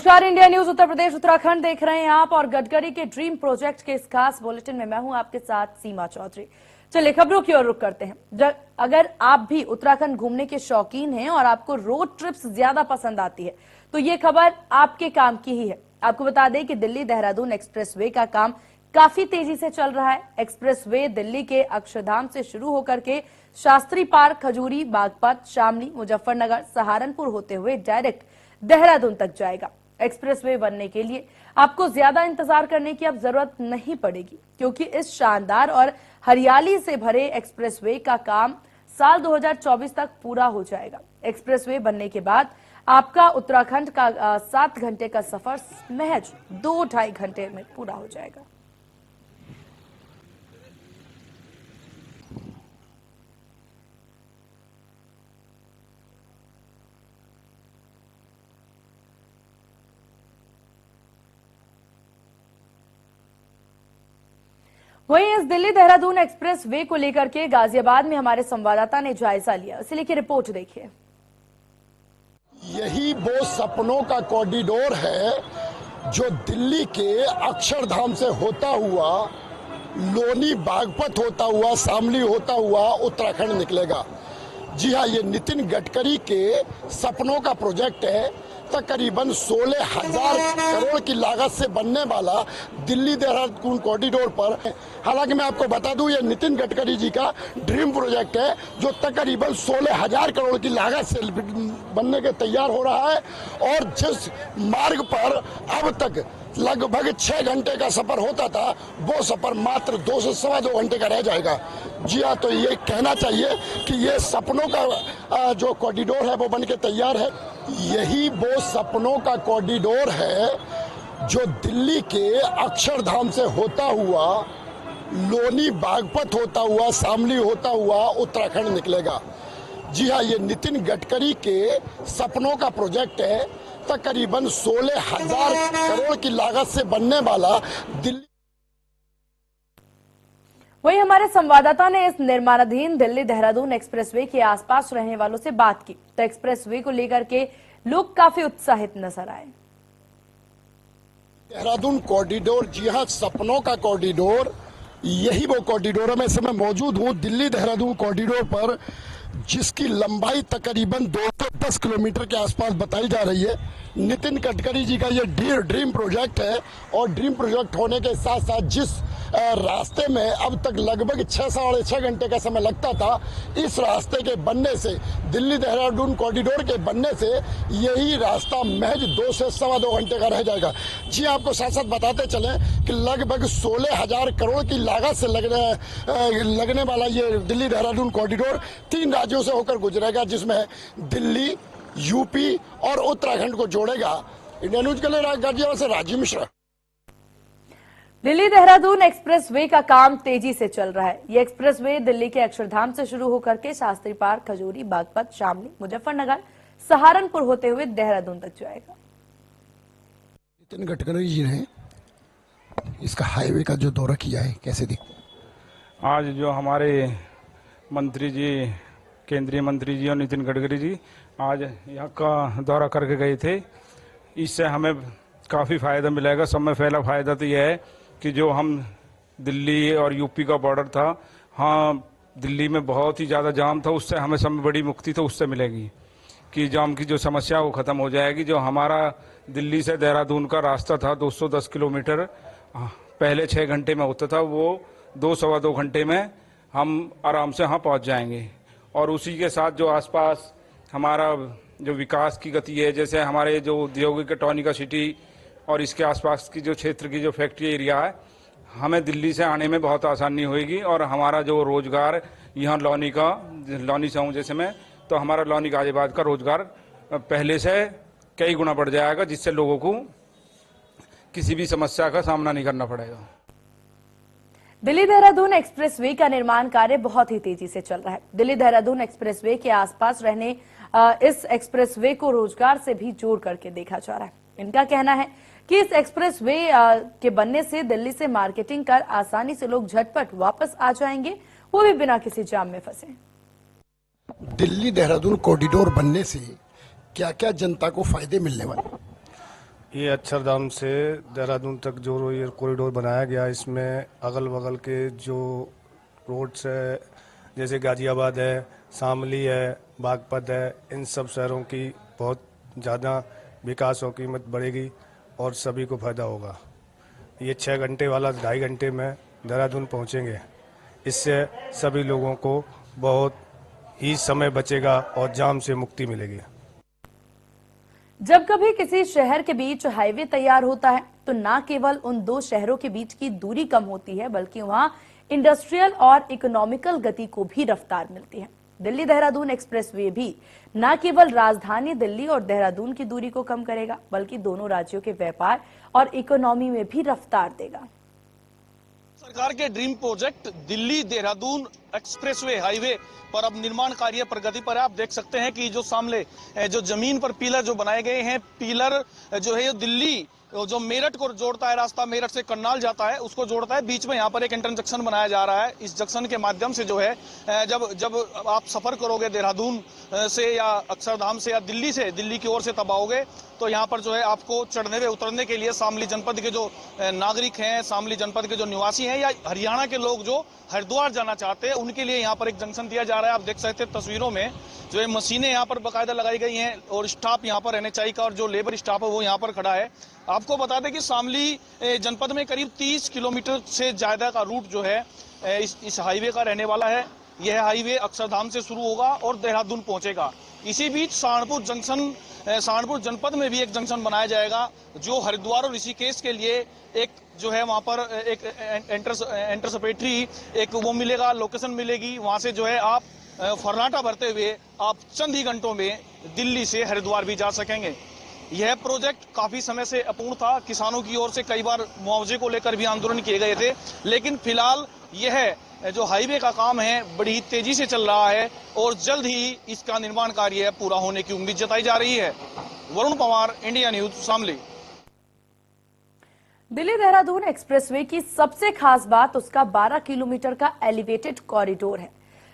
नमस्कार, India news Uttar Pradesh Uttarakhand देख रहे हैं आप और गडकरी के ड्रीम प्रोजेक्ट के इस खास बुलेटिन में मैं हूं आपके साथ सीमा चौधरी। चलिए खबरों की ओर रुख करते हैं। अगर आप भी उत्तराखंड घूमने के शौकीन हैं और आपको रोड ट्रिप्स ज्यादा पसंद आती है तो ये खबर आपके काम की ही है। आपको बता दें कि दिल्ली देहरादून एक्सप्रेसवे का काम काफी तेजी से चल रहा है। एक्सप्रेसवे दिल्ली के अक्षरधाम से शुरू होकर के शास्त्री पार्क, खजूरी, बागपत, शामली, मुजफ्फरनगर, सहारनपुर होते हुए डायरेक्ट देहरादून तक जाएगा। एक्सप्रेसवे बनने के लिए आपको ज्यादा इंतजार करने की अब जरूरत नहीं पड़ेगी, क्योंकि इस शानदार और हरियाली से भरे एक्सप्रेसवे का काम साल 2024 तक पूरा हो जाएगा। एक्सप्रेसवे बनने के बाद आपका उत्तराखंड का 7 घंटे का सफर महज 2-2.5 घंटे में पूरा हो जाएगा। वहीं इस दिल्ली देहरादून एक्सप्रेस वे को लेकर के गाजियाबाद में हमारे संवाददाता ने जायजा लिया। इसे लेकर रिपोर्ट देखिए। यही वो सपनों का कॉरिडोर है जो दिल्ली के अक्षरधाम से होता हुआ लोनी, बागपत होता हुआ, शामली होता हुआ उत्तराखंड निकलेगा। जी हाँ, ये नितिन गडकरी के सपनों का प्रोजेक्ट है। तकरीबन 16,000 करोड़ की लागत से बनने वाला दिल्ली देहरादून कॉरिडोर पर, हालांकि मैं आपको बता दूं ये नितिन गडकरी जी का ड्रीम प्रोजेक्ट है जो तकरीबन 16,000 करोड़ की लागत से बनने के तैयार हो रहा है। और जिस मार्ग पर अब तक लगभग 6 घंटे का सफर होता था वो सफर मात्र 2 से सवा 2 घंटे का रह जाएगा। जी हाँ, तो ये कहना चाहिए कि ये सपनों का जो कॉरिडोर है वो बन के तैयार है। यही वो सपनों का कॉरिडोर है जो दिल्ली के अक्षरधाम से होता हुआ लोनी, बागपत होता हुआ, शामली होता हुआ उत्तराखंड निकलेगा। जी हाँ, ये नितिन गडकरी के सपनों का प्रोजेक्ट है। तकरीबन 16,000 करोड़ की लागत से बनने वाला दिल्ली। वहीं हमारे संवाददाता ने इस निर्माणाधीन दिल्ली देहरादून एक्सप्रेसवे के आसपास रहने वालों से बात की तो एक्सप्रेसवे को लेकर के लोग काफी उत्साहित नजर आए। देहरादून कॉरिडोर, जी हाँ, सपनों का कॉरिडोर, यही वो कॉरिडोर है। मैं इस समय मौजूद हूँ दिल्ली देहरादून कॉरिडोर पर, जिसकी लंबाई तकरीबन 210 किलोमीटर के आसपास बताई जा रही है। नितिन गडकरी जी का ये ड्रीम प्रोजेक्ट है और ड्रीम प्रोजेक्ट होने के साथ साथ जिस रास्ते में अब तक लगभग 6-6.5 घंटे का समय लगता था, इस रास्ते के बनने से, दिल्ली देहरादून कॉरिडोर के बनने से यही रास्ता महज 2 से सवा 2 घंटे का रह जाएगा। जी, आपको साथ साथ बताते चलें कि लगभग 16,000 करोड़ की लागत से लगने वाला ये दिल्ली देहरादून कॉरिडोर 3 राज्यों से होकर गुजरेगा, जिसमें दिल्ली, यूपी और उत्तराखंड को जोड़ेगा। इंडिया न्यूज के लिए गाजियाबाद से राजीव मिश्रा। दिल्ली देहरादून एक्सप्रेसवे का काम तेजी से चल रहा है। ये एक्सप्रेसवे दिल्ली के अक्षरधाम से शुरू होकर के शास्त्री पार्क, खजूरी, बागपत, शामली, मुजफ्फरनगर, सहारनपुर होते हुए देहरादून तक जाएगा। नितिन गडकरी जी ने इसका हाईवे का जो दौरा किया है, कैसे देखते? आज जो हमारे मंत्री जी, केंद्रीय मंत्री जी और नितिन गडकरी जी आज यहाँ का दौरा करके गए थे, इससे हमें काफ़ी फ़ायदा मिलेगा। सब में पहला फ़ायदा तो यह है कि जो हम दिल्ली और यूपी का बॉर्डर था, हाँ, दिल्ली में बहुत ही ज़्यादा जाम था, उससे हमें सब में बड़ी मुक्ति तो उससे मिलेगी कि जाम की जो समस्या वो ख़त्म हो जाएगी। जो हमारा दिल्ली से देहरादून का रास्ता था 210 किलोमीटर, पहले 6 घंटे में होता था, वो 2 सवा 2 घंटे में हम आराम से वहाँ पहुँच जाएंगे। और उसी के साथ जो आसपास हमारा जो विकास की गति है, जैसे हमारे जो औद्योगिक टॉनिका सिटी और इसके आसपास की जो क्षेत्र की जो फैक्ट्री एरिया है, हमें दिल्ली से आने में बहुत आसानी होगी। और हमारा जो रोजगार यहाँ लौनी से हूँ जैसे मैं, तो हमारा लौनी गाजियाबाद का रोजगार पहले से कई गुना बढ़ जाएगा, जिससे लोगों को किसी भी समस्या का सामना नहीं करना पड़ेगा। दिल्ली देहरादून एक्सप्रेसवे का निर्माण कार्य बहुत ही तेजी से चल रहा है। दिल्ली देहरादून एक्सप्रेसवे के आसपास रहने इस एक्सप्रेसवे को रोजगार से भी जोड़ करके देखा जा रहा है। इनका कहना है कि इस एक्सप्रेसवे के बनने से दिल्ली से मार्केटिंग कर आसानी से लोग झटपट वापस आ जाएंगे, वो भी बिना किसी जाम में फंसे। दिल्ली देहरादून कॉरिडोर बनने से क्या क्या जनता को फायदे मिलने वाले? ये अक्षरधाम से देहरादून तक जो ये कॉरिडोर बनाया गया, इसमें अगल बगल के जो रोड्स है, जैसे गाजियाबाद है, शामली है, बागपत है, इन सब शहरों की बहुत ज़्यादा विकास और कीमत बढ़ेगी और सभी को फायदा होगा। ये 6 घंटे वाला 2.5 घंटे में देहरादून पहुंचेंगे। इससे सभी लोगों को बहुत ही समय बचेगा और जाम से मुक्ति मिलेगी। जब कभी किसी शहर के बीच हाईवे तैयार होता है तो न केवल उन दो शहरों के बीच की दूरी कम होती है, बल्कि वहां इंडस्ट्रियल और इकोनॉमिकल गति को भी रफ्तार मिलती है। दिल्ली देहरादून एक्सप्रेसवे भी न केवल राजधानी दिल्ली और देहरादून की दूरी को कम करेगा, बल्कि दोनों राज्यों के व्यापार और इकोनॉमी में भी रफ्तार देगा। सरकार के dream project Delhi Dehradun expressway highway पर अब निर्माण कार्य प्रगति पर है। आप देख सकते हैं कि जो सामने जो जमीन पर पिलर जो बनाए गए हैं, पिलर जो है दिल्ली जो मेरठ को जोड़ता है, रास्ता मेरठ से करनाल जाता है उसको जोड़ता है। बीच में यहाँ पर एक इंटर जंक्शन बनाया जा रहा है। इस जंक्शन के माध्यम से जो है जब आप सफर करोगे देहरादून से या अक्षरधाम से या दिल्ली की ओर से तब आओगे तो यहाँ पर जो है आपको चढ़ने व उतरने के लिए शामली जनपद के जो नागरिक हैं, शामली जनपद के जो निवासी हैं या हरियाणा के लोग जो हरिद्वार जाना चाहते हैं, उनके लिए यहाँ पर एक जंक्शन दिया जा रहा है। आप देख सकते हैं तस्वीरों में जो है मशीनें यहाँ पर बाकायदा लगाई गई हैं और स्टाफ यहाँ पर एनएचआई का और जो लेबर स्टाफ है वो यहाँ पर खड़ा है। आपको बता दें कि शामली जनपद में करीब 30 किलोमीटर से ज्यादा का रूट जो है इस हाईवे का रहने वाला है। यह हाईवे अक्षरधाम से शुरू होगा और देहरादून पहुंचेगा। इसी बीच सहारनपुर जनपद में भी एक जंक्शन बनाया जाएगा जो हरिद्वार और ऋषिकेश के लिए एक जो है वहां पर एक एंटरसपेटरी एक वो मिलेगा, लोकेशन मिलेगी। वहां से जो है आप फर्राटा भरते हुए आप चंद ही घंटों में दिल्ली से हरिद्वार भी जा सकेंगे। यह प्रोजेक्ट काफी समय से अपूर्ण था। किसानों की ओर से कई बार मुआवजे को लेकर भी आंदोलन किए गए थे, लेकिन फिलहाल यह जो हाईवे का काम है बड़ी तेजी से चल रहा है और जल्द ही इसका निर्माण कार्य पूरा होने की उम्मीद जताई जा रही है। Varun Pawar, India news, Shamli. Delhi Dehradun expressway की सबसे खास बात उसका 12 किलोमीटर का एलिवेटेड कॉरिडोर है।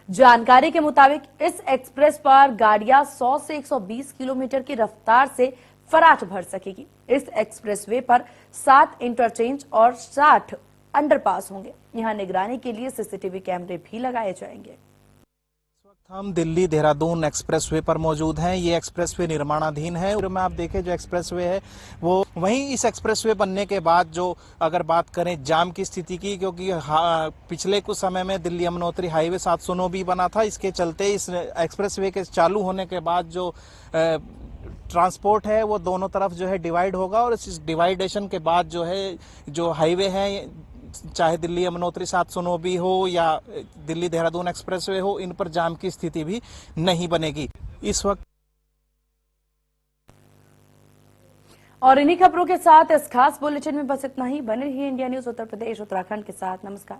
जानकारी के मुताबिक इस एक्सप्रेस पर गाड़ियां 100 से 120 किलोमीटर की रफ्तार से फराट भर सकेगी। इस एक्सप्रेसवे पर 7 इंटरचेंज और 60 अंडरपास होंगे। यहां निगरानी के लिए सीसीटीवी कैमरे भी लगाए जाएंगे। हम दिल्ली देहरादून एक्सप्रेसवे पर मौजूद हैं। ये एक्सप्रेसवे निर्माणाधीन है और में आप देखें जो एक्सप्रेसवे है वो वहीं इस एक्सप्रेसवे बनने के बाद जो अगर बात करें जाम की स्थिति की, क्योंकि पिछले कुछ समय में दिल्ली यमुनोत्री हाईवे 709 भी बना था। इसके चलते इस एक्सप्रेसवे के चालू होने के बाद जो ट्रांसपोर्ट है वो दोनों तरफ जो है डिवाइड होगा और इस डिवाइडेशन के बाद जो है जो हाईवे है, चाहे दिल्ली यमुनोत्री 709 भी हो या दिल्ली देहरादून एक्सप्रेसवे हो, इन पर जाम की स्थिति भी नहीं बनेगी इस वक्त। और इन्हीं खबरों के साथ इस खास बुलेटिन में बस इतना ही। बने रहिए इंडिया न्यूज उत्तर प्रदेश उत्तराखंड के साथ। नमस्कार।